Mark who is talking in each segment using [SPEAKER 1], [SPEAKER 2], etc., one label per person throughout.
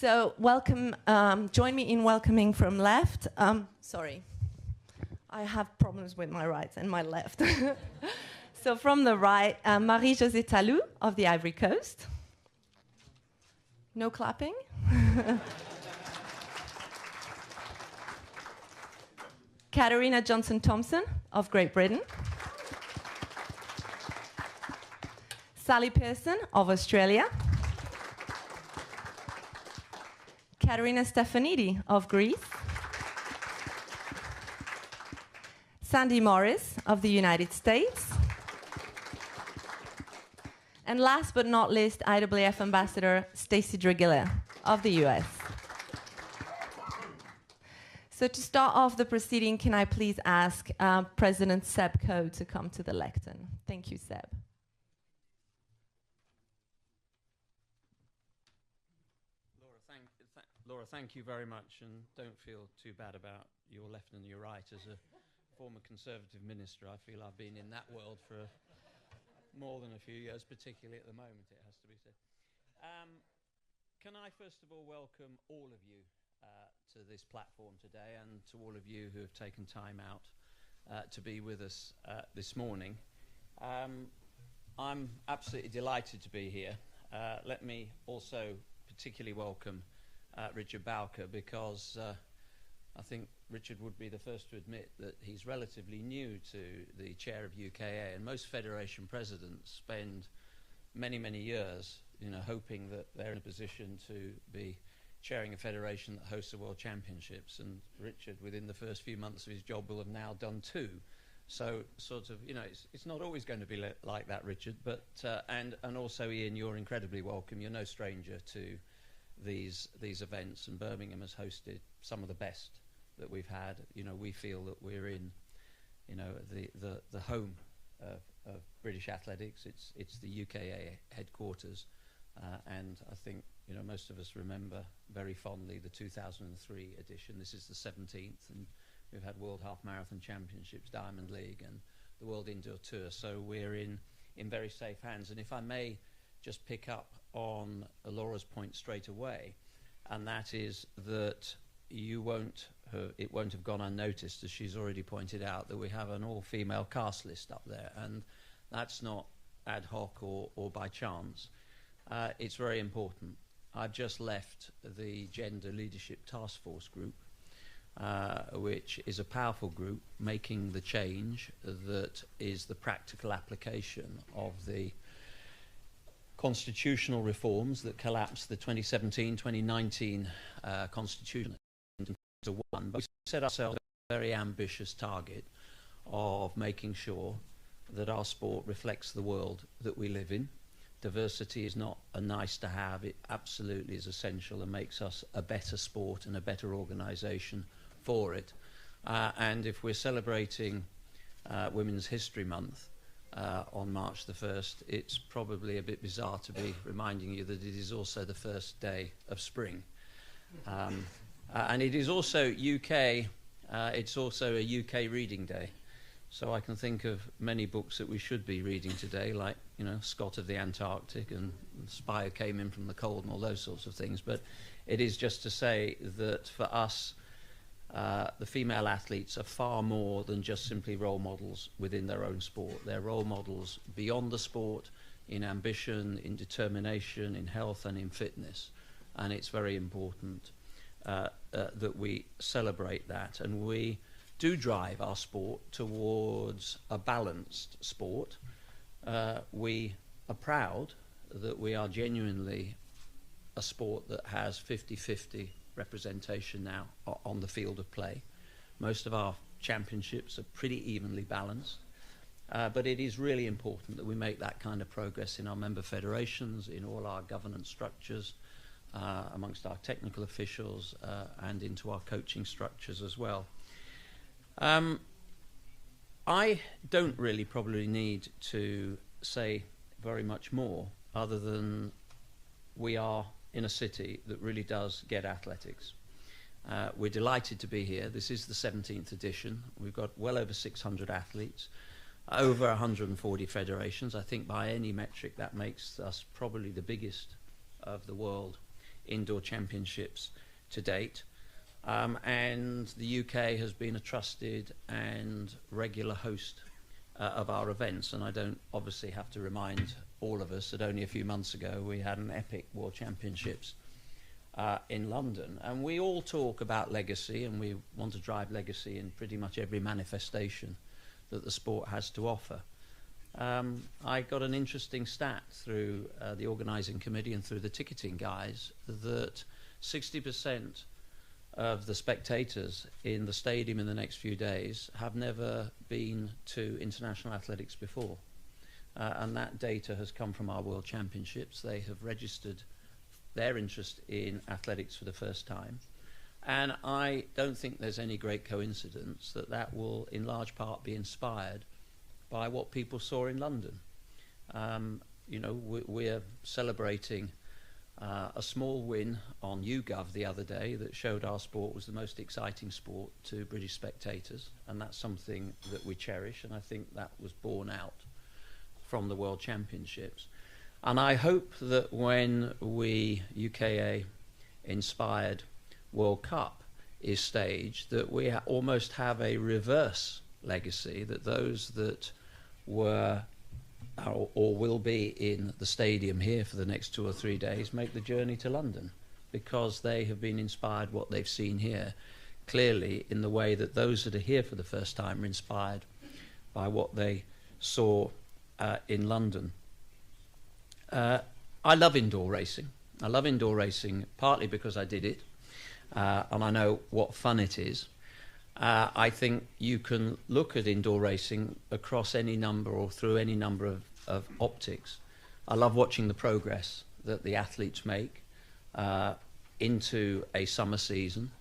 [SPEAKER 1] So welcome, join me in welcoming from left. Sorry, I have problems with my right and my left. So from the right, Marie-Josée Talou of the Ivory Coast. No clapping. Katarina Johnson-Thompson of Great Britain. Sally Pearson of Australia. Katerina Stefanidi of Greece. Sandy Morris of the United States. And last but not least, IAAF Ambassador Stacey Dragila of the US. So to start off the proceeding, can I please ask President Seb Coe to come to the lectern? Thank you, Seb.
[SPEAKER 2] Laura, thank you very much, and don't feel too bad about your left and your right. As a former Conservative minister, I feel I've been in that world for more than a few years, particularly at the moment, it has to be said. Can I first of all welcome all of you to this platform today, and to all of you who have taken time out to be with us this morning. I'm absolutely delighted to be here. Let me also particularly welcome Richard Bowker, because I think Richard would be the first to admit that he's relatively new to the chair of UKA, and most federation presidents spend many, many years, hoping that they're in a position to be chairing a federation that hosts the World Championships, and Richard, within the first few months of his job, will have now done two. So sort of, it's not always going to be like that, Richard, but and also, Ian, you're incredibly welcome. You're no stranger to these events, and Birmingham has hosted some of the best that we've had. We feel that we're in the home of British athletics. It's the UKA headquarters, and I think most of us remember very fondly the 2003 edition. This is the 17th, and we've had World Half Marathon Championships, Diamond League, and the World Indoor Tour. So we're in very safe hands. And if I may just pick up on Laura's point straight away, and that is that it won't have gone unnoticed, as she's already pointed out, that we have an all-female cast list up there, and that's not ad hoc or by chance. It's very important. I've just left the Gender Leadership Task Force group, which is a powerful group making the change that is the practical application of the constitutional reforms that collapsed the 2017-2019 constitution into one. But we set ourselves a very ambitious target of making sure that our sport reflects the world that we live in. Diversity is not a nice to have, it absolutely is essential and makes us a better sport and a better organisation for it. And if we're celebrating Women's History Month on March the 1st, it's probably a bit bizarre to be reminding you that it is also the first day of spring. And it is also it's also a UK reading day. So I can think of many books that we should be reading today, like, Scott of the Antarctic and Spy Who Came In From the Cold and all those sorts of things. But it is just to say that for us, the female athletes are far more than just simply role models within their own sport. They're role models beyond the sport, in ambition, in determination, in health and in fitness. And it's very important that we celebrate that. And we do drive our sport towards a balanced sport. We are proud that we are genuinely a sport that has 50-50 representation now on the field of play. Most of our championships are pretty evenly balanced, but it is really important that we make that kind of progress in our member federations, in all our governance structures, amongst our technical officials, and into our coaching structures as well. I don't really probably need to say very much more, other than we are in a city that really does get athletics. We're delighted to be here. This is the 17th edition. We've got well over 600 athletes, over 140 federations. I think by any metric that makes us probably the biggest of the world Indoor Championships to date. And the UK has been a trusted and regular host of our events. And I don't obviously have to remind all of us that only a few months ago we had an epic World Championships in London. And we all talk about legacy, and we want to drive legacy in pretty much every manifestation that the sport has to offer. I got an interesting stat through the organising committee and through the ticketing guys that 60% of the spectators in the stadium in the next few days have never been to international athletics before. And that data has come from our World Championships. They have registered their interest in athletics for the first time. And I don't think there's any great coincidence that that will in large part be inspired by what people saw in London. You know, we're celebrating a small win on YouGov the other day that showed our sport was the most exciting sport to British spectators, and that's something that we cherish, and I think that was borne out from the World Championships. And I hope that when we UKA inspired World Cup is staged, that we almost have a reverse legacy, that those that were or will be in the stadium here for the next 2 or 3 days make the journey to London, because they have been inspired what they've seen here clearly in the way that those that are here for the first time are inspired by what they saw in London. I love indoor racing. I love indoor racing partly because I did it and I know what fun it is. I think you can look at indoor racing across any number or through any number of optics. I love watching the progress that the athletes make into a summer season.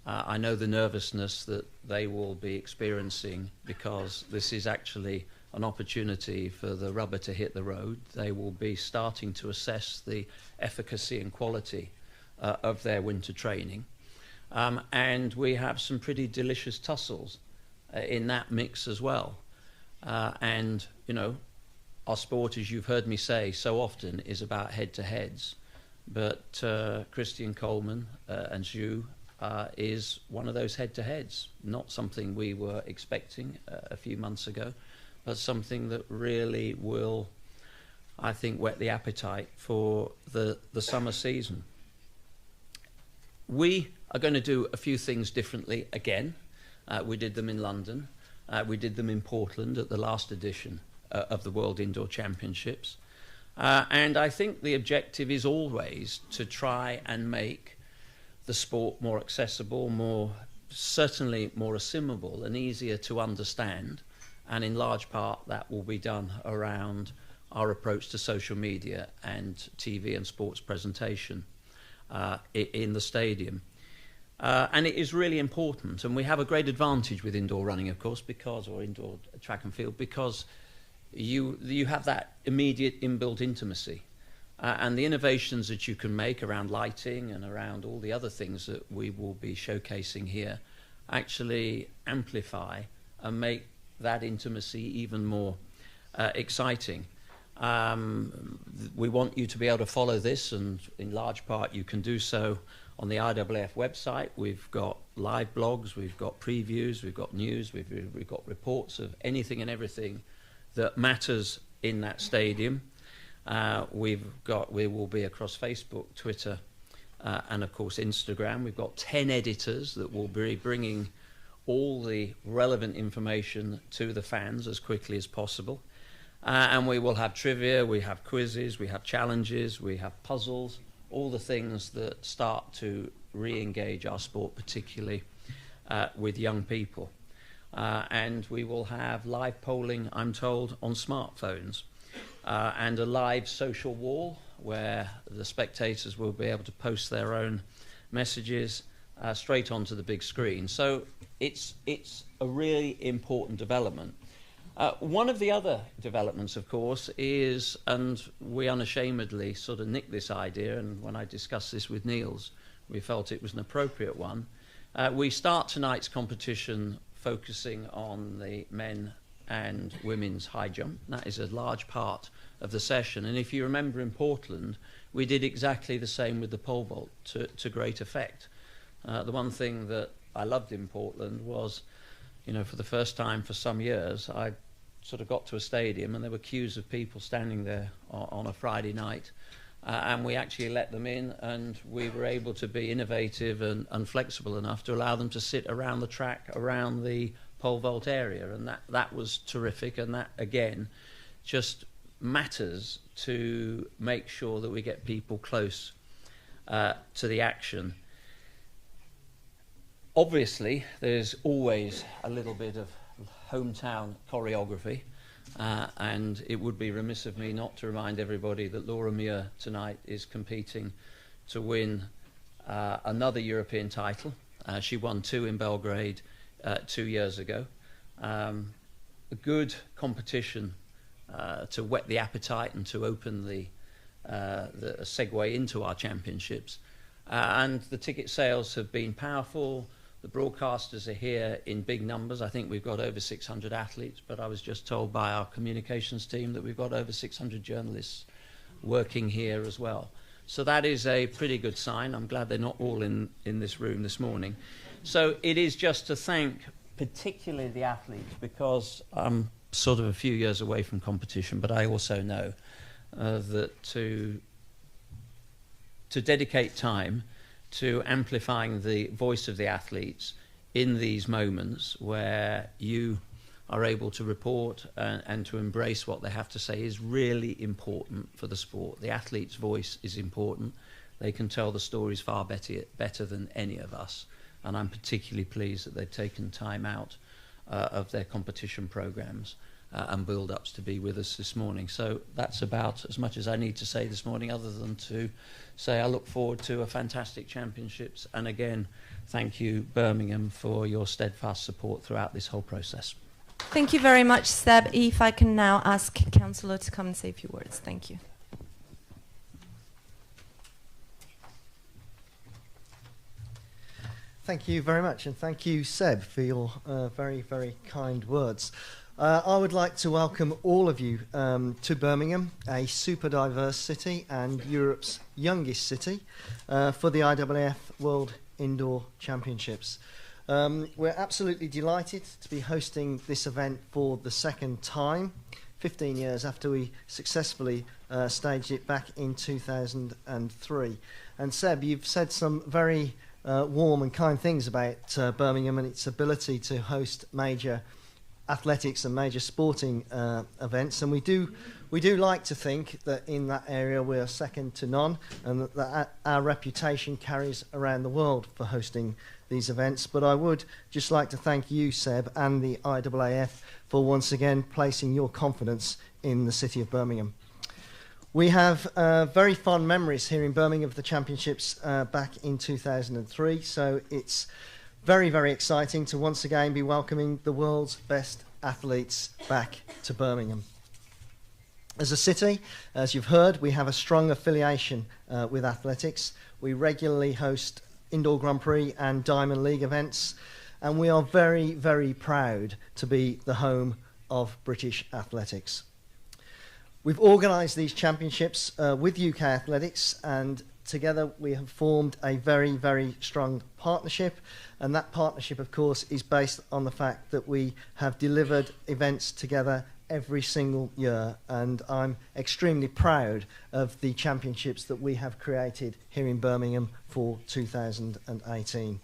[SPEAKER 2] I know the nervousness that they will be experiencing because this is actually an opportunity for the rubber to hit the road. They will be starting to assess the efficacy and quality of their winter training. And we have some pretty delicious tussles in that mix as well. And, you know, our sport, as you've heard me say so often, is about head-to-heads. But Christian Coleman and Zhu is one of those head-to-heads. Not something we were expecting a few months ago, but something that really will, I think, whet the appetite for the summer season. We are going to do a few things differently again. We did them in London. We did them in Portland at the last edition of the World Indoor Championships. And I think the objective is always to try and make the sport more accessible, certainly more assimilable and easier to understand. And in large part, that will be done around our approach to social media and TV and sports presentation in the stadium. And it is really important, and we have a great advantage with indoor running, of course, or indoor track and field, because you have that immediate inbuilt intimacy. And the innovations that you can make around lighting and around all the other things that we will be showcasing here actually amplify and make that intimacy even more exciting. We want you to be able to follow this, and in large part you can do so on the IAAF website. We've got live blogs, we've got previews, we've got news, we've got reports of anything and everything that matters in that stadium. We will be across Facebook, Twitter, and of course Instagram. We've got 10 editors that will be bringing all the relevant information to the fans as quickly as possible. And we will have trivia, we have quizzes, we have challenges, we have puzzles, all the things that start to re-engage our sport, particularly with young people. And we will have live polling, I'm told, on smartphones, and a live social wall where the spectators will be able to post their own messages straight onto the big screen. So it's a really important development. One of the other developments, of course, is, and we unashamedly sort of nicked this idea, and when I discussed this with Niels, we felt it was an appropriate one. We start tonight's competition focusing on the men and women's high jump. That is a large part of the session. And if you remember in Portland, we did exactly the same with the pole vault to great effect. The one thing that I loved in Portland was, you know, for the first time for some years, I sort of got to a stadium and there were queues of people standing there on a Friday night. And we actually let them in, and we were able to be innovative and flexible enough to allow them to sit around the track, around the pole vault area. And that was terrific. And that, again, just matters to make sure that we get people close to the action. Obviously, there's always a little bit of hometown choreography. And it would be remiss of me not to remind everybody that Laura Muir tonight is competing to win another European title. She won 2 in Belgrade 2 years ago. A good competition to whet the appetite and to open the segue into our championships. And the ticket sales have been powerful. The broadcasters are here in big numbers. I think we've got over 600 athletes, but I was just told by our communications team that we've got over 600 journalists working here as well. So that is a pretty good sign. I'm glad they're not all in this room this morning. So it is just to thank particularly the athletes, because I'm sort of a few years away from competition, but I also know that to dedicate time to amplifying the voice of the athletes in these moments where you are able to report and to embrace what they have to say is really important for the sport. The athlete's voice is important. They can tell the stories far better than any of us. And I'm particularly pleased that they've taken time out of their competition programs and build-ups to be with us this morning. So that's about as much as I need to say this morning, other than to say I look forward to a fantastic championships. And again, thank you, Birmingham, for your steadfast support throughout this whole process.
[SPEAKER 1] Thank you very much, Seb. If I can now ask Councillor to come and say a few words. Thank you.
[SPEAKER 3] Thank you very much, and thank you, Seb, for your very, very kind words. I would like to welcome all of you to Birmingham, a super diverse city and Europe's youngest city, for the IAAF World Indoor Championships. We're absolutely delighted to be hosting this event for the second time, 15 years after we successfully staged it back in 2003. And Seb, you've said some very warm and kind things about Birmingham and its ability to host major athletics and major sporting events, and we do like to think that in that area we're second to none, and that our reputation carries around the world for hosting these events. But I would just like to thank you, Seb, and the IAAF for once again placing your confidence in the city of Birmingham. We have very fond memories here in Birmingham of the championships back in 2003, so it's very, very exciting to once again be welcoming the world's best athletes back to Birmingham. As a city, as you've heard, we have a strong affiliation with athletics. We regularly host Indoor Grand Prix and Diamond League events, and we are very, very proud to be the home of British athletics. We've organised these championships with UK Athletics, and together we have formed a very, very strong partnership, and that partnership, of course, is based on the fact that we have delivered events together every single year, and I'm extremely proud of the championships that we have created here in Birmingham for 2018.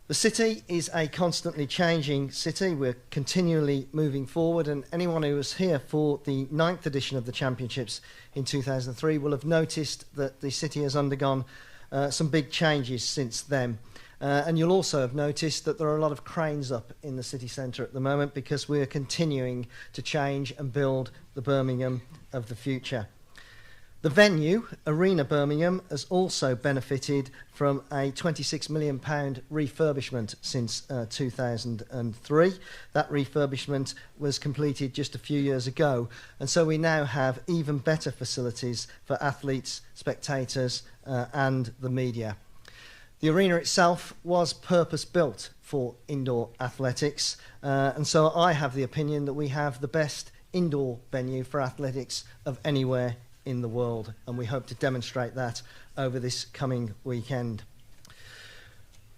[SPEAKER 3] The city is a constantly changing city. We're continually moving forward, and anyone who was here for the 9th edition of the championships in 2003 will have noticed that the city has undergone some big changes since then. And you'll also have noticed that there are a lot of cranes up in the city centre at the moment, because we're continuing to change and build the Birmingham of the future. The venue, Arena Birmingham, has also benefited from a £26 million refurbishment since 2003. That refurbishment was completed just a few years ago, and so we now have even better facilities for athletes, spectators and the media. The arena itself was purpose-built for indoor athletics, and so I have the opinion that we have the best indoor venue for athletics of anywhere in the world, and we hope to demonstrate that over this coming weekend.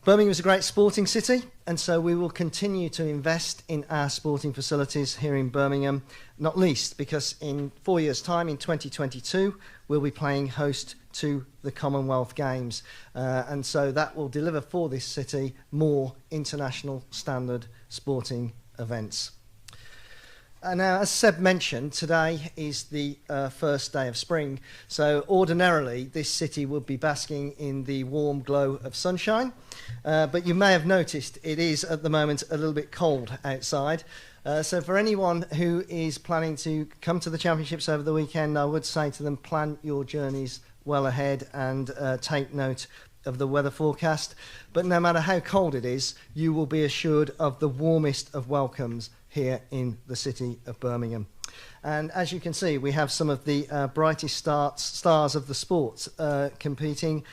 [SPEAKER 3] Birmingham is a great sporting city, and so we will continue to invest in our sporting facilities here in Birmingham, not least because in 4 years' time, in 2022, we'll be playing host to the Commonwealth Games, and so that will deliver for this city more international standard sporting events. Now, as Seb mentioned, today is the first day of spring, so ordinarily this city would be basking in the warm glow of sunshine, but you may have noticed it is at the moment a little bit cold outside. So for anyone who is planning to come to the championships over the weekend, I would say to them, plan your journeys well ahead and take note of the weather forecast. But no matter how cold it is, you will be assured of the warmest of welcomes here in the city of Birmingham. And as you can see, we have some of the brightest stars of the sport competing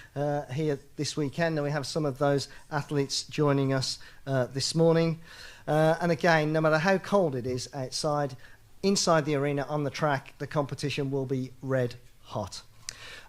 [SPEAKER 3] here this weekend, and we have some of those athletes joining us this morning. And again, no matter how cold it is outside, inside the arena on the track, the competition will be red hot.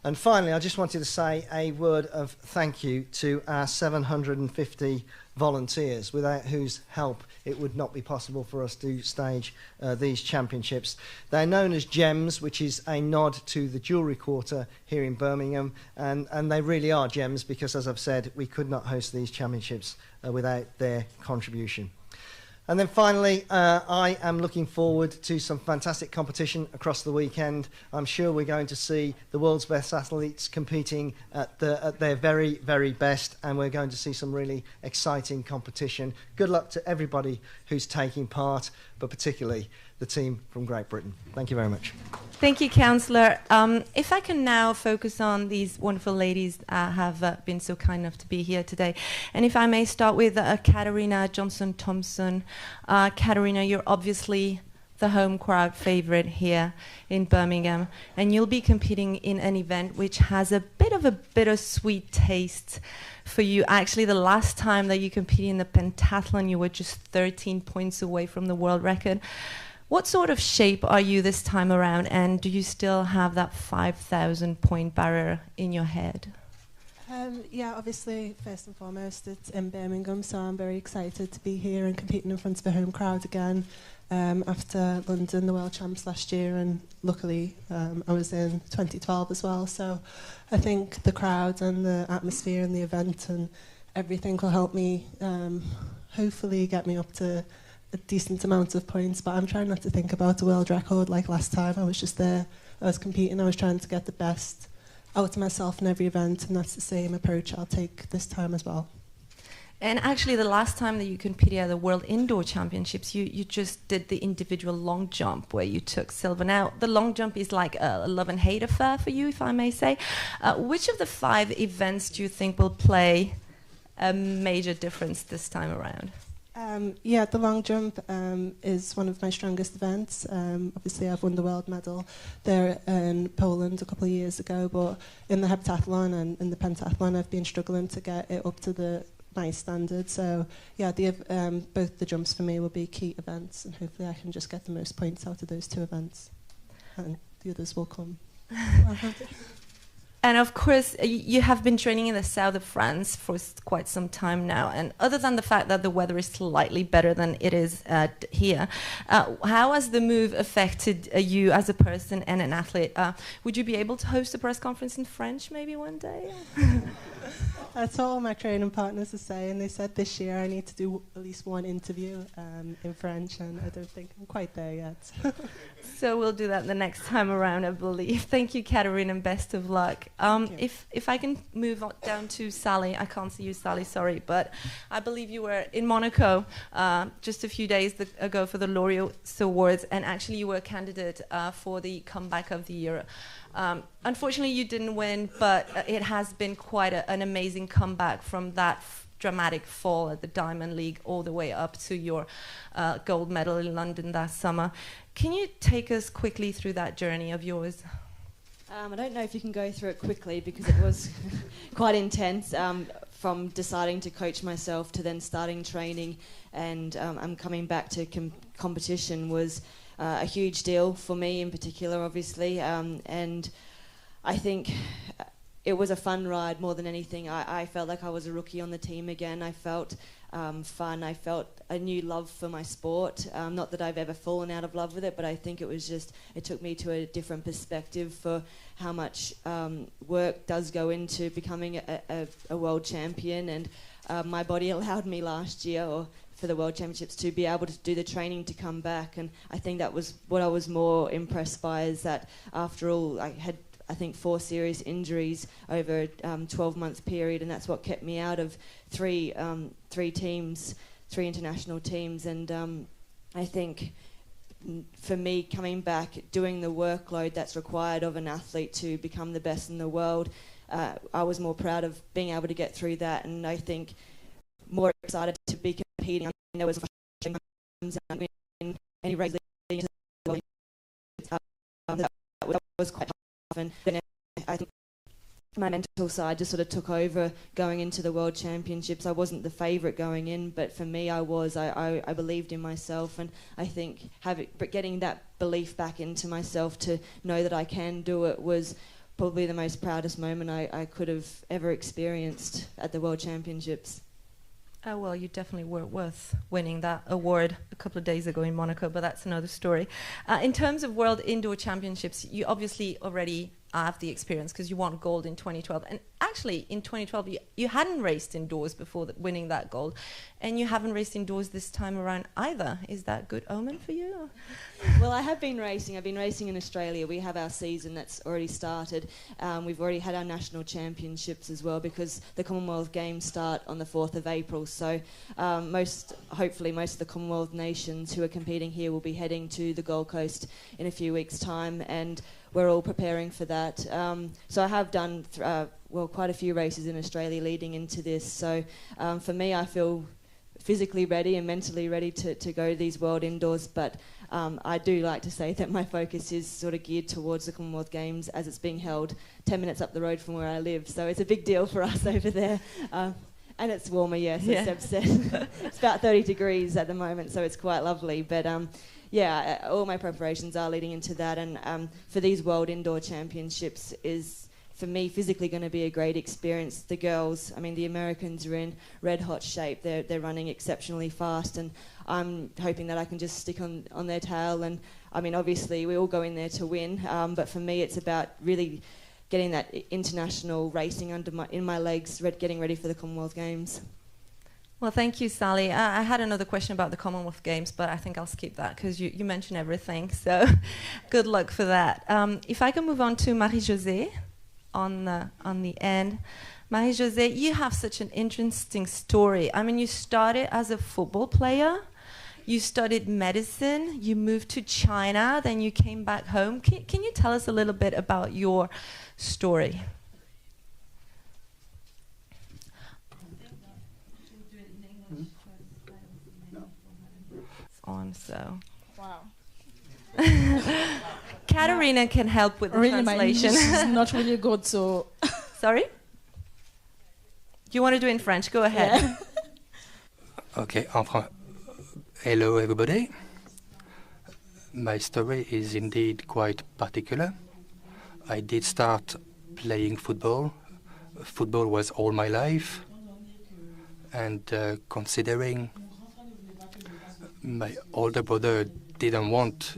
[SPEAKER 3] And finally, I just wanted to say a word of thank you to our 750 volunteers, without whose help it would not be possible for us to stage these championships. They're known as GEMS, which is a nod to the Jewellery Quarter here in Birmingham, and they really are gems because, as I've said, we could not host these championships without their contribution. And then finally, I am looking forward to some fantastic competition across the weekend. I'm sure we're going to see the world's best athletes competing at their very, very best, and we're going to see some really exciting competition. Good luck to everybody who's taking part, but particularly the team from Great Britain. Thank you very much.
[SPEAKER 1] Thank you, Councillor. If I can now focus on these wonderful ladies that have been so kind enough to be here today. And if I may start with Katarina Johnson-Thompson. Katarina, you're obviously the home crowd favourite here in Birmingham, and you'll be competing in an event which has a bit of a bittersweet taste for you. Actually, the last time that you competed in the pentathlon, you were just 13 points away from the world record. What sort of shape are you this time around, and do you still have that 5,000 point barrier in your head?
[SPEAKER 4] Yeah, obviously, first and foremost, it's in Birmingham, so I'm very excited to be here and competing in front of a home crowd again after London, the World Champs last year, and luckily I was in 2012 as well, so I think the crowd and the atmosphere and the event and everything will help me hopefully get me up to a decent amount of points, but I'm trying not to think about a world record like last time. I was just there, I was competing, I was trying to get the best out of myself in every event, and that's the same approach I'll take this time as well.
[SPEAKER 1] And actually, the last time that you competed at the World Indoor Championships, you just did the individual long jump where you took silver. Now, the long jump is like a love and hate affair for you, if I may say. Which of the 5 events do you think will play a major difference this time around?
[SPEAKER 4] Yeah, the long jump is one of my strongest events. Obviously, I've won the world medal there in Poland a couple of years ago, but in the heptathlon and in the pentathlon, I've been struggling to get it up to my standard. So, yeah, both the jumps for me will be key events, and hopefully I can just get the most points out of those 2 events, and the others will come.
[SPEAKER 1] And of course, you have been training in the south of France for quite some time now. And other than the fact that the weather is slightly better than it is here, how has the move affected you as a person and an athlete? Would you be able to host a press conference in French maybe one day?
[SPEAKER 4] That's what all my training partners are saying. They said this year I need to do at least 1 interview in French, and I don't think I'm quite there yet.
[SPEAKER 1] So we'll do that the next time around, I believe. Thank you, Katarina, and best of luck. If I can move on down to Sally. I can't see you, Sally, sorry, but I believe you were in Monaco just a few days ago for the Laureate Awards, and actually you were a candidate for the Comeback of the Year. Unfortunately, you didn't win, but it has been quite an amazing comeback from that dramatic fall at the Diamond League all the way up to your gold medal in London that summer. Can you take us quickly through that journey of yours?
[SPEAKER 5] I don't know if you can go through it quickly because it was quite intense. from deciding to coach myself to then starting training and I'm coming back to competition was a huge deal for me in particular, obviously, and I think it was a fun ride more than anything. I felt like I was a rookie on the team again. I felt fun. I felt a new love for my sport. Not that I've ever fallen out of love with it, but I think it was just, it took me to a different perspective for how much work does go into becoming a world champion. And my body allowed me last year, or for the World Championships, to be able to do the training to come back. And I think that was what I was more impressed by, is that after all, I had, I think, 4 serious injuries over a 12-month period, and that's what kept me out of three international teams. And I think for me, coming back, doing the workload that's required of an athlete to become the best in the world, I was more proud of being able to get through that, and I think more excited to be competing. I mean, there was any regular that was quite tough, and then I think my mental side just sort of took over going into the World Championships. I wasn't the favourite going in, but for me I was. I believed in myself, and I think getting that belief back into myself to know that I can do it was probably the most proudest moment I could have ever experienced at the World Championships.
[SPEAKER 1] Oh, well, you definitely were worth winning that award a couple of days ago in Monaco, but that's another story. In terms of World Indoor Championships, you obviously already have the experience because you won gold in 2012. And actually, in 2012, you hadn't raced indoors before winning that gold, and you haven't raced indoors this time around either. Is that good omen for you?
[SPEAKER 5] Well, I have been racing. I've been racing in Australia. We have our season that's already started. We've already had our national championships as well, because the Commonwealth Games start on the 4th of April. So hopefully most of the Commonwealth nations who are competing here will be heading to the Gold Coast in a few weeks' time, and we're all preparing for that. So I have done quite a few races in Australia leading into this. So for me, I feel physically ready and mentally ready to go to these World Indoors, but I do like to say that my focus is sort of geared towards the Commonwealth Games, as it's being held 10 minutes up the road from where I live. So it's a big deal for us over there. And it's warmer, yes, as Seb said. It's about 30 degrees at the moment, so it's quite lovely. But yeah, all my preparations are leading into that. And for these World Indoor Championships is, for me, physically going to be a great experience. The girls, I mean, the Americans are in red-hot shape. They're running exceptionally fast, and I'm hoping that I can just stick on their tail. And, I mean, obviously, we all go in there to win, but for me, it's about really getting that international racing in my legs, getting ready for the Commonwealth Games.
[SPEAKER 1] Well, thank you, Sally. I had another question about the Commonwealth Games, but I think I'll skip that because you mentioned everything. So good luck for that. If I can move on to Marie-Josée on the end. Marie-Josée, you have such an interesting story. I mean, you started as a football player. You studied medicine. You moved to China. Then you came back home. Can you tell us a little bit about your story? On, so
[SPEAKER 6] wow.
[SPEAKER 1] Katerina can help with the
[SPEAKER 6] really,
[SPEAKER 1] translation.
[SPEAKER 6] My English is not really good, so
[SPEAKER 1] sorry? Do you want to do it in French? Go ahead.
[SPEAKER 6] Yeah.
[SPEAKER 7] Okay, hello everybody. My story is indeed quite particular. I did start playing football. Football was all my life, and considering my older brother didn't want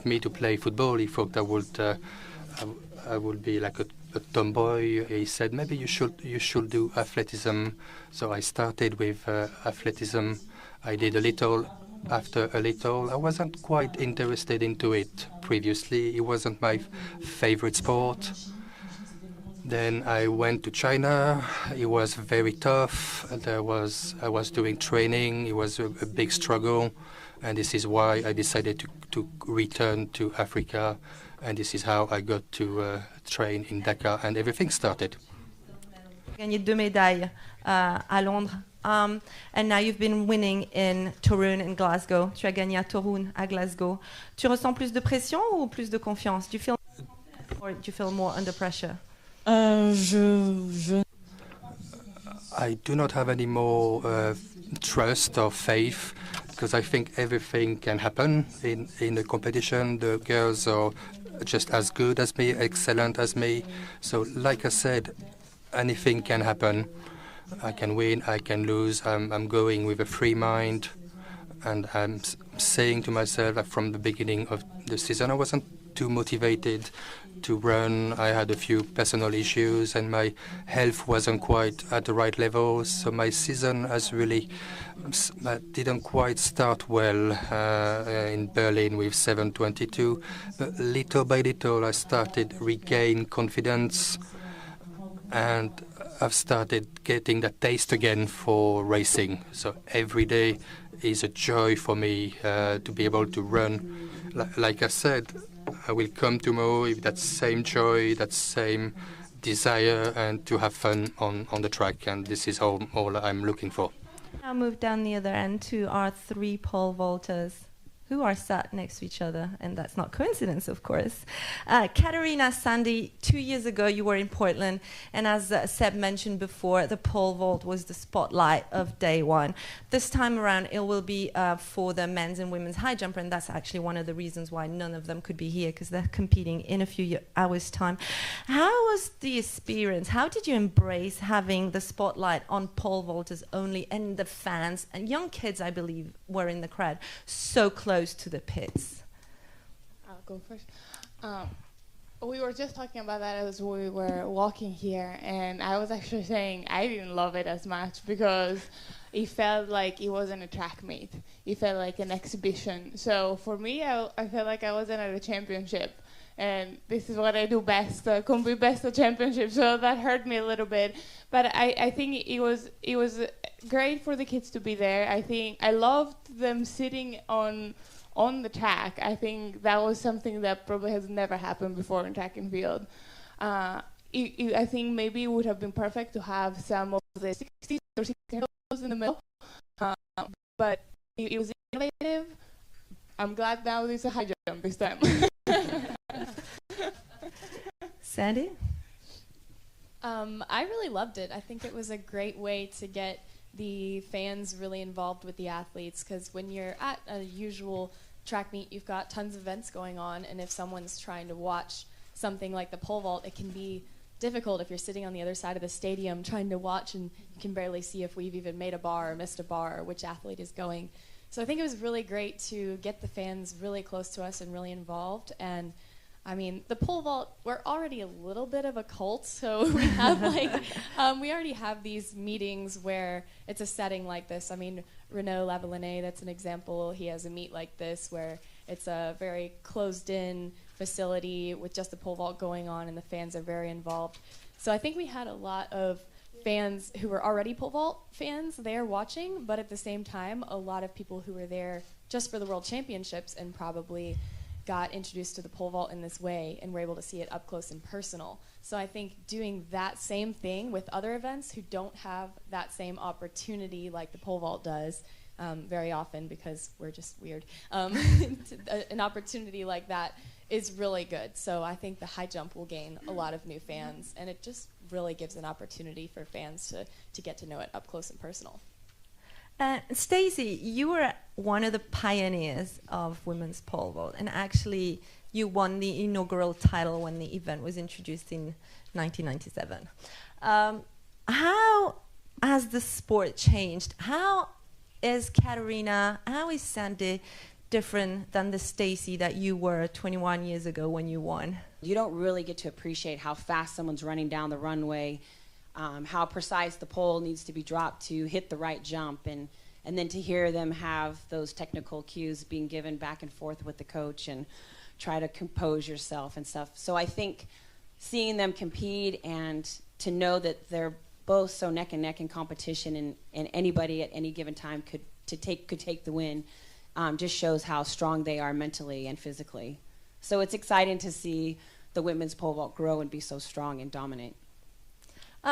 [SPEAKER 7] me to play football. He thought I would be like a tomboy. He said maybe you should do athleticism. So I started with athleticism. I did a little. After a little, I wasn't quite interested into it previously. It wasn't my favorite sport. Then I went to China. It was very tough. I was doing training. It was a big struggle, and this is why I decided to return to Africa, and this is how I got to train in Dakar, and everything started.
[SPEAKER 1] Gagné 2 médailles à Londres, and now you've been winning in Toruń and Glasgow. Tu as gagné à Toruń, à Glasgow. Tu ressens plus de pression ou plus de confiance? Do you feel more under pressure?
[SPEAKER 7] I do not have any more trust or faith, because I think everything can happen in the competition. The girls are just as good as me, excellent as me. So, like I said, anything can happen. I can win, I can lose. I'm going with a free mind, and I'm saying to myself that from the beginning of the season, I wasn't too motivated to run. I had a few personal issues, and my health wasn't quite at the right level. So my season has really didn't quite start well in Berlin with 7:22. But little by little, I started regain confidence, and I've started getting that taste again for racing. So every day is a joy for me to be able to run. Like I said, I will come tomorrow with that same joy, that same desire, and to have fun on the track. And this is all I'm looking for.
[SPEAKER 1] I'll move down the other end to our three pole vaulters who are sat next to each other, and that's not coincidence, of course. Katarina, Sandy, 2 years ago you were in Portland, and as Seb mentioned before, the pole vault was the spotlight of day one. This time around it will be for the men's and women's high jumper, and that's actually one of the reasons why none of them could be here, because they're competing in a few hours' time. How was the experience? How did you embrace having the spotlight on pole vaulters only, and the fans and young kids, I believe, were in the crowd, so close to the pits?
[SPEAKER 8] I'll go first. We were just talking about that as we were walking here, and I was actually saying I didn't love it as much because it felt like it wasn't a track meet. It felt like an exhibition. So for me, I felt like I wasn't at a championship. And this is what I do best, compete best at championships. So that hurt me a little bit. But I think it was great for the kids to be there. I think I loved them sitting on the track. I think that was something that probably has never happened before in track and field. I think maybe it would have been perfect to have some of the 60s or 60s in the middle. But it was innovative. I'm glad now there's a high jump this time.
[SPEAKER 1] Sandy?
[SPEAKER 9] I really loved it. I think it was a great way to get the fans really involved with the athletes, because when you're at a usual track meet, you've got tons of events going on, and if someone's trying to watch something like the pole vault, it can be difficult if you're sitting on the other side of the stadium trying to watch and you can barely see if we've even made a bar or missed a bar or which athlete is going. So I think it was really great to get the fans really close to us and really involved. And I mean, the pole vault, we're already a little bit of a cult, so we have we already have these meetings where it's a setting like this. I mean, Renaud Lavallonnais, that's an example. He has a meet like this where it's a very closed-in facility with just the pole vault going on, and the fans are very involved. So I think we had a lot of fans who were already pole vault fans there watching, but at the same time, a lot of people who were there just for the World Championships and probably got introduced to the pole vault in this way and were able to see it up close and personal. So I think doing that same thing with other events who don't have that same opportunity like the pole vault does very often, because we're just weird, an opportunity like that is really good. So I think the high jump will gain a lot of new fans, and it just really gives an opportunity for fans to get to know it up close and personal.
[SPEAKER 1] Stacey, you were one of the pioneers of women's pole vault, and actually you won the inaugural title when the event was introduced in 1997. How has the sport changed? How is Katarina, how is Sandy different than the Stacey that you were 21 years ago when you won?
[SPEAKER 10] You don't really get to appreciate how fast someone's running down the runway, how precise the pole needs to be dropped to hit the right jump, and then to hear them have those technical cues being given back and forth with the coach and try to compose yourself and stuff. So I think seeing them compete and to know that they're both so neck and neck in competition, and anybody at any given time could take the win, just shows how strong they are mentally and physically. So it's exciting to see the women's pole vault grow and be so strong and dominate.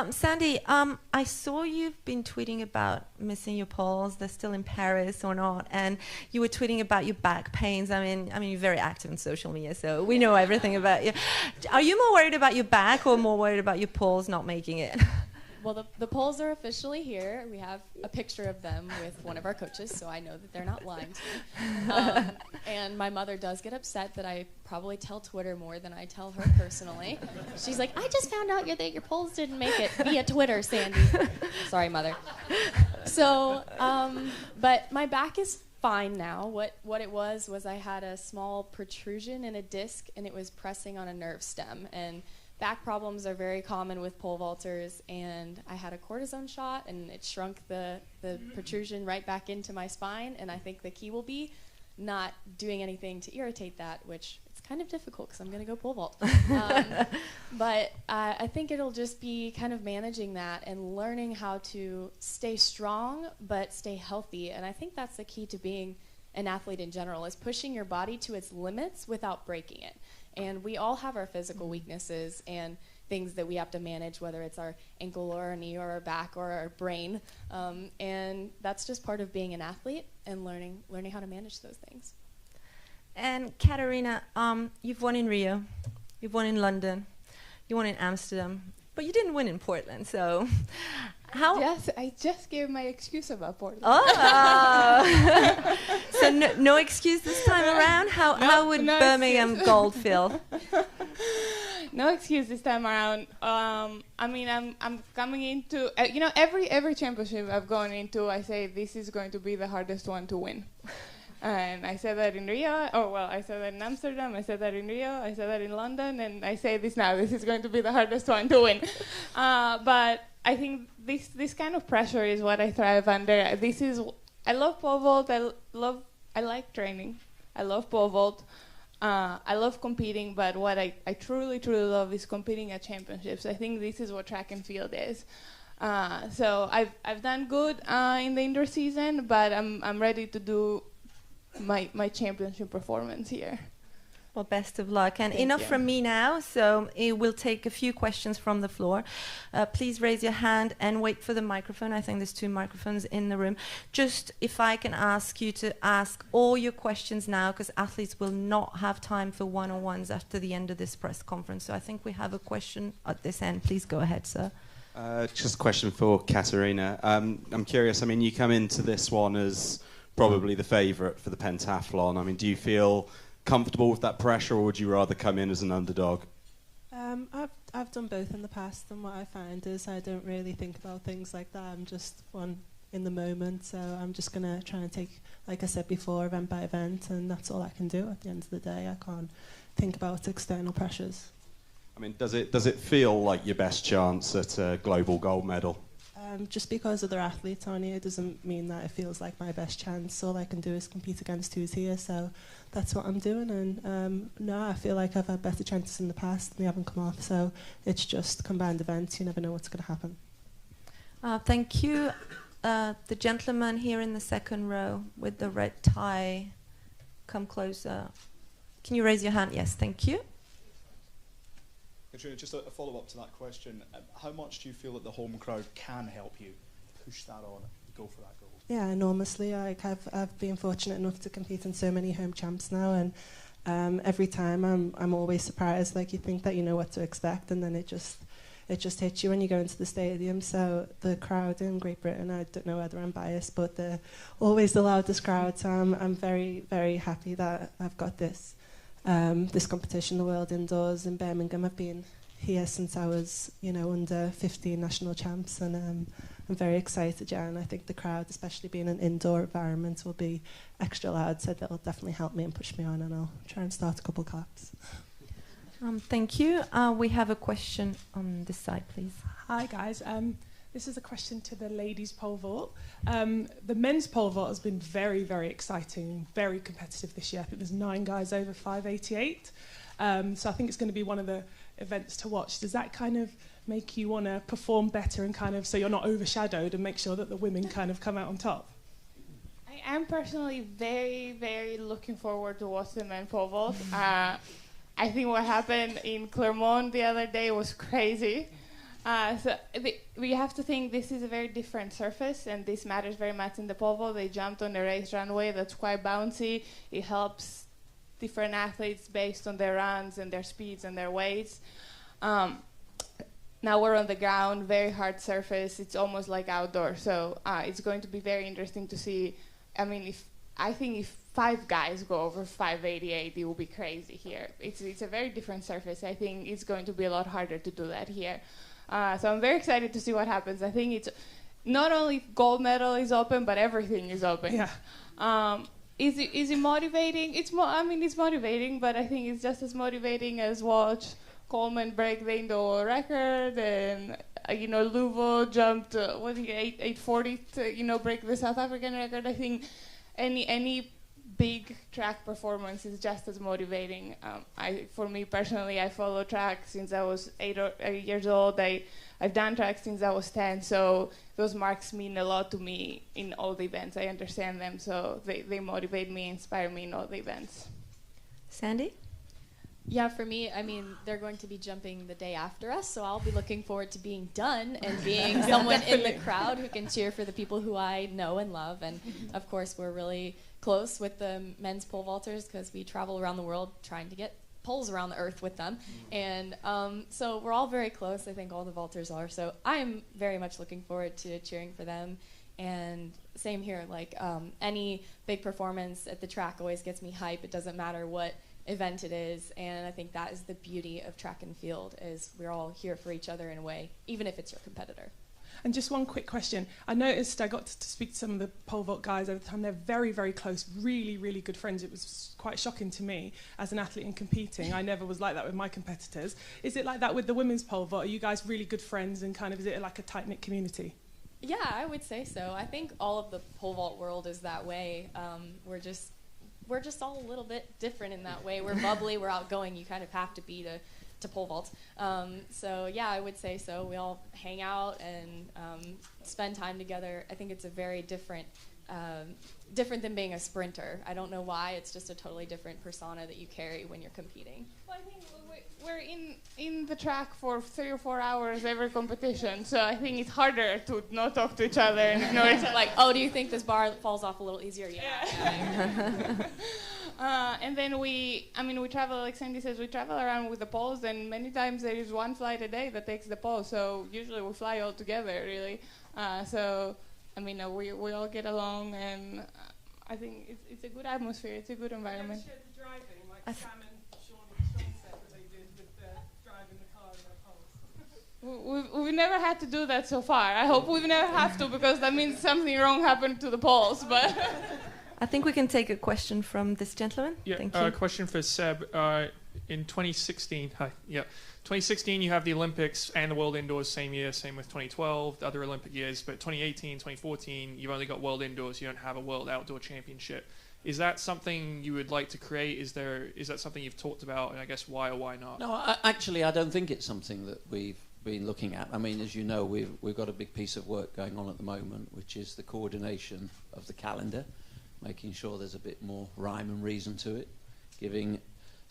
[SPEAKER 1] Sandy, I saw you've been tweeting about missing your poles. They're still in Paris or not, and you were tweeting about your back pains. I mean, you're very active on social media, so we know everything about you. Are you more worried about your back or more worried about your poles not making it?
[SPEAKER 9] Well, the polls are officially here. We have a picture of them with one of our coaches, so I know that they're not lying to me. And my mother does get upset that I probably tell Twitter more than I tell her personally. She's like, I just found out that your polls didn't make it via Twitter, Sandy. Sorry, Mother. So, but my back is fine now. What it was I had a small protrusion in a disc, and it was pressing on a nerve stem. And back problems are very common with pole vaulters, and I had a cortisone shot, and it shrunk the protrusion right back into my spine. And I think the key will be not doing anything to irritate that, which it's kind of difficult because I'm going to go pole vault. But I think it'll just be kind of managing that and learning how to stay strong but stay healthy. And I think that's the key to being an athlete in general, is pushing your body to its limits without breaking it. And we all have our physical weaknesses and things that we have to manage, whether it's our ankle or our knee or our back or our brain. And that's just part of being an athlete and learning how to manage those things.
[SPEAKER 1] And Katarina, you've won in Rio, you've won in London, you won in Amsterdam, but you didn't win in Portland. So how?
[SPEAKER 8] Yes, I just gave my excuse about Portland.
[SPEAKER 1] Oh, so no excuse this time around. How would Birmingham gold feel?
[SPEAKER 8] No excuse this time around. I mean, I'm coming into every championship I've gone into, I say this is going to be the hardest one to win. And I said that in Rio. I said that in Amsterdam. I said that in Rio. I said that in London. And I say this now. This is going to be the hardest one to win. But I think this kind of pressure is what I thrive under. I love pole vault. I like training. I love pole vault. I love competing. But what I truly, truly love is competing at championships. I think this is what track and field is. So I've done good in the indoor season, but I'm ready to do my championship performance here.
[SPEAKER 1] Well, best of luck. And
[SPEAKER 8] Thank
[SPEAKER 1] enough
[SPEAKER 8] you.
[SPEAKER 1] from me now, so we'll take a few questions from the floor. Please raise your hand and wait for the microphone. I think there's 2 microphones in the room. Just if I can ask you to ask all your questions now, because athletes will not have time for one-on-ones after the end of this press conference. So I think we have a question at this end. Please go ahead, sir.
[SPEAKER 11] Just a question for Katarina. I'm curious, I mean, you come into this one as probably the favourite for the pentathlon. I mean, do you feel comfortable with that pressure, or would you rather come in as an underdog?
[SPEAKER 4] I've done both in the past, and what I find is I don't really think about things like that. I'm just one in the moment, so I'm just going to try and take, like I said before, event by event, and that's all I can do at the end of the day. I can't think about external pressures.
[SPEAKER 11] I mean, does it feel like your best chance at a global gold medal?
[SPEAKER 4] Just because other athletes on here doesn't mean that it feels like my best chance. All I can do is compete against who's here, so that's what I'm doing. And no, I feel like I've had better chances in the past and they haven't come off, so it's just combined events. You never know what's going to happen.
[SPEAKER 1] Thank you. The gentleman here in the second row with the red tie, come closer. Can you raise your hand? Yes, thank you.
[SPEAKER 12] Katrina, just a follow-up to that question. How much do you feel that the home crowd can help you push that on, go for that goal?
[SPEAKER 4] Yeah, enormously. I've been fortunate enough to compete in so many home champs now, and every time I'm always surprised. Like, you think that you know what to expect, and then it just hits you when you go into the stadium. So the crowd in Great Britain, I don't know whether I'm biased, but they're always the loudest crowd. So I'm very, very happy that I've got this competition, the World Indoors in Birmingham. I've been here since I was, under 15 national champs, and I'm very excited, and I think the crowd, especially being an indoor environment, will be extra loud, so that'll definitely help me and push me on, and I'll try and start a couple claps.
[SPEAKER 1] Thank you. We have a question on this side, please.
[SPEAKER 13] Hi, guys. This is a question to the ladies' pole vault. The men's pole vault has been very, very exciting, very competitive this year. I think there's 9 guys over 588. So I think it's going to be one of the events to watch. Does that kind of make you want to perform better and kind of so you're not overshadowed and make sure that the women kind of come out on top?
[SPEAKER 8] I am personally very, very looking forward to watch the men pole vault. I think what happened in Clermont the other day was crazy. We have to think this is a very different surface, and this matters very much in the pole vault. They jumped on the race runway that's quite bouncy. It helps different athletes based on their runs and their speeds and their weights. now we're on the ground, very hard surface. It's almost like outdoor. So it's going to be very interesting to see. I mean, I think if 5 guys go over 588, it will be crazy here. It's a very different surface. I think it's going to be a lot harder to do that here. So I'm very excited to see what happens. I think it's not only gold medal is open, but everything is open.
[SPEAKER 13] Yeah.
[SPEAKER 8] Is it motivating? It's motivating, but I think it's just as motivating as watch Coleman break the indoor record, and Luvo jumped 840 to break the South African record. I think any big track performance is just as motivating. For me personally, I follow track since I was 8 years old. I've done track since I was 10, so those marks mean a lot to me in all the events. I understand them, so they motivate me, inspire me in all the events.
[SPEAKER 1] Sandy?
[SPEAKER 9] Yeah, for me, I mean, they're going to be jumping the day after us, so I'll be looking forward to being done and being someone in the crowd who can cheer for the people who I know and love. And, of course, we're really close with the men's pole vaulters because we travel around the world trying to get poles around the earth with them. And so we're all very close. I think all the vaulters are. So I'm very much looking forward to cheering for them. And same here, like any big performance at the track always gets me hype. It doesn't matter what event it is, and I think that is the beauty of track and field, is we're all here for each other in a way, even if it's your competitor.
[SPEAKER 13] And just one quick question. I noticed I got to speak to some of the pole vault guys over the time. They're very, very close, really, really good friends. It was quite shocking to me as an athlete and competing. I never was like that with my competitors. Is it like that with the women's pole vault? Are you guys really good friends and kind of, is it like a tight-knit community?
[SPEAKER 9] Yeah, I would say so. I think all of the pole vault world is that way. We're just all a little bit different in that way. We're bubbly, we're outgoing. You kind of have to be to pole vault. So yeah, I would say so. We all hang out and spend time together. I think it's a very different than being a sprinter. I don't know why. It's just a totally different persona that you carry when you're competing.
[SPEAKER 8] Well, I think we're in the track for 3 or 4 hours every competition, so I think it's harder to not talk to each other and ignore each other.
[SPEAKER 9] Like, oh, do you think this bar falls off a little easier? Yeah.
[SPEAKER 8] And then we travel, like Sandy says, we travel around with the poles, and many times there is one flight a day that takes the pole, so usually we fly all together, really. So, we all get along, and I think it's a good atmosphere, it's a good environment.
[SPEAKER 13] Driving, like Sam and Sean said that they did with driving the car and their poles.
[SPEAKER 8] We've never had to do that so far. I hope we've never have to, because that means something wrong happened to the poles. But
[SPEAKER 1] I think we can take a question from this gentleman.
[SPEAKER 14] Yeah,
[SPEAKER 1] Thank you.
[SPEAKER 14] Question for Seb. In 2016, 2016 you have the Olympics and the World Indoors same year, same with 2012, the other Olympic years, but 2018, 2014, you've only got World Indoors, you don't have a World Outdoor Championship. Is that something you would like to create? Is that something you've talked about, and I guess why or why not?
[SPEAKER 2] No, actually, I don't think it's something that we've been looking at. I mean, as you know, we've got a big piece of work going on at the moment, which is the coordination of the calendar, making sure there's a bit more rhyme and reason to it, giving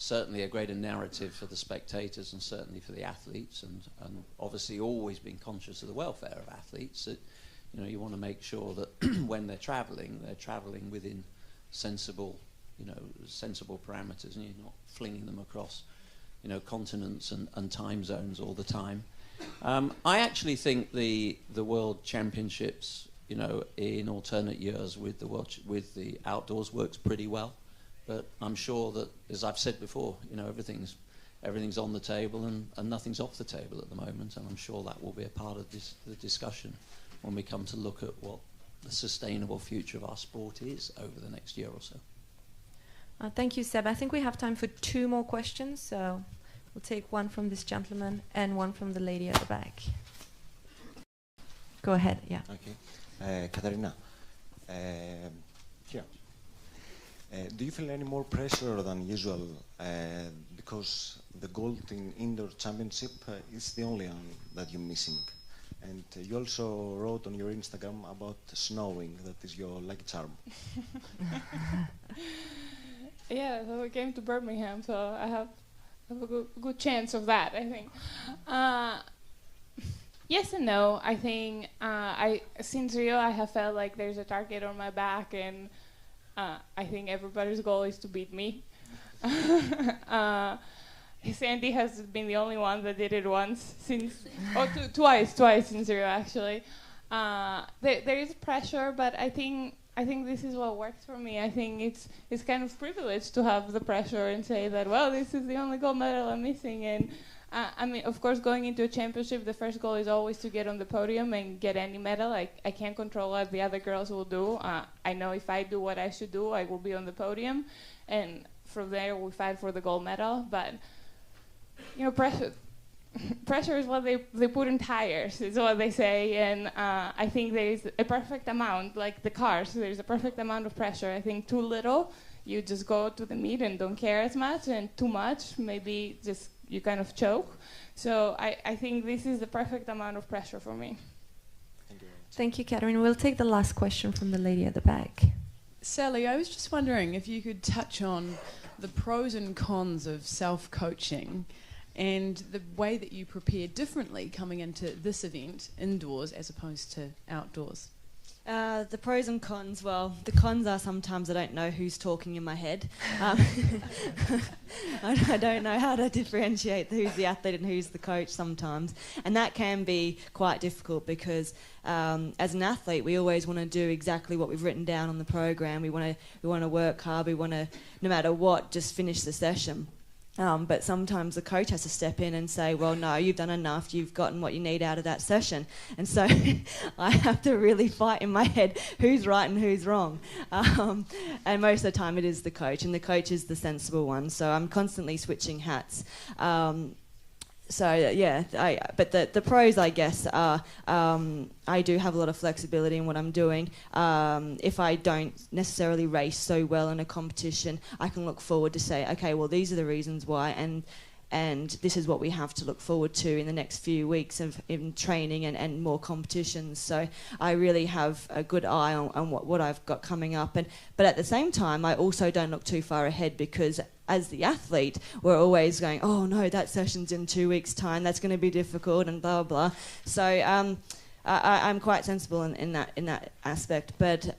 [SPEAKER 2] certainly a greater narrative for the spectators and certainly for the athletes, and obviously always being conscious of the welfare of athletes. That, you want to make sure that when they're travelling within sensible parameters, and you're not flinging them across, continents and time zones all the time. I actually think the World Championships, in alternate years with the outdoors works pretty well. But I'm sure that, as I've said before, everything's on the table and nothing's off the table at the moment, and I'm sure that will be a part of the discussion when we come to look at what the sustainable future of our sport is over the next year or so.
[SPEAKER 1] Thank you, Seb. I think we have time for 2 more questions, so we'll take one from this gentleman and one from the lady at the back. Go ahead, yeah.
[SPEAKER 15] Okay. Katarina, here. Do you feel any more pressure than usual because the gold in indoor championship is the only one that you're missing? And you also wrote on your Instagram about snowing, that is your lucky charm.
[SPEAKER 8] Yeah, so we came to Birmingham, so I have a good chance of that, I think. Yes and no. I think since Rio, I have felt like there's a target on my back, and I think everybody's goal is to beat me. Sandy has been the only one that did it once since, or twice since Rio actually. There is pressure, but I think this is what works for me. I think it's kind of privileged to have the pressure and say that, well, this is the only gold medal I'm missing. And I mean, of course, going into a championship, the first goal is always to get on the podium and get any medal. I can't control what the other girls will do. I know if I do what I should do, I will be on the podium, and from there we fight for the gold medal. But you know, pressure is what they put in tires, is what they say, and I think there is a perfect amount, like the cars, there's a perfect amount of pressure. I think too little, you just go to the meet and don't care as much, and too much, maybe just you kind of choke. So I think this is the perfect amount of pressure for me.
[SPEAKER 1] Thank you, Catherine. We'll take the last question from the lady at the back.
[SPEAKER 6] Sally, I was just wondering if you could touch on the pros and cons of self-coaching and the way that you prepare differently coming into this event indoors as opposed to outdoors.
[SPEAKER 5] The pros and cons, well, the cons are sometimes I don't know who's talking in my head. I don't know how to differentiate who's the athlete and who's the coach sometimes. And that can be quite difficult because as an athlete, we always want to do exactly what we've written down on the program. We want to work hard. We want to, no matter what, just finish the session. But sometimes the coach has to step in and say, well, no, you've done enough, you've gotten what you need out of that session. And so I have to really fight in my head who's right and who's wrong. And most of the time it is the coach, and the coach is the sensible one. So I'm constantly switching hats. But the pros, I guess, are I do have a lot of flexibility in what I'm doing. If I don't necessarily race so well in a competition, I can look forward to say, okay, well, these are the reasons why, and this is what we have to look forward to in the next few weeks of in training and more competitions. So I really have a good eye on what I've got coming up. But at the same time, I also don't look too far ahead, because as the athlete, we're always going, oh no, that session's in 2 weeks' time, that's going to be difficult, and blah, blah. So I'm quite sensible in that aspect. But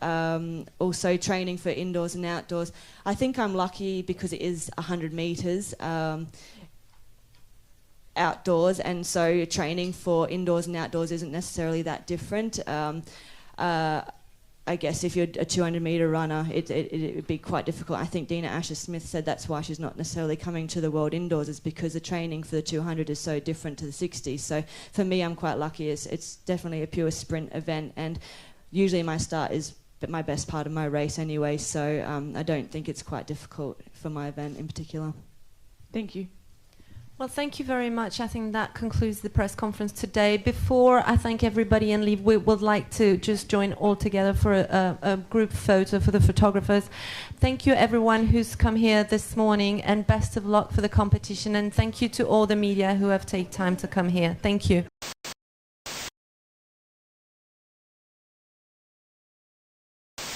[SPEAKER 5] also training for indoors and outdoors, I think I'm lucky because it is 100 metres outdoors, and so training for indoors and outdoors isn't necessarily that different. I guess if you're a 200-metre runner, it would be quite difficult. I think Dina Asher-Smith said that's why she's not necessarily coming to the World Indoors, is because the training for the 200 is so different to the 60. So for me, I'm quite lucky. It's definitely a pure sprint event, and usually my start is my best part of my race anyway, so I don't think it's quite difficult for my event in particular.
[SPEAKER 6] Thank you.
[SPEAKER 1] Well, thank you very much. I think that concludes the press conference today. Before I thank everybody and leave, we would like to just join all together for a group photo for the photographers. Thank you, everyone who's come here this morning, and best of luck for the competition. And thank you to all the media who have taken time to come here. Thank you.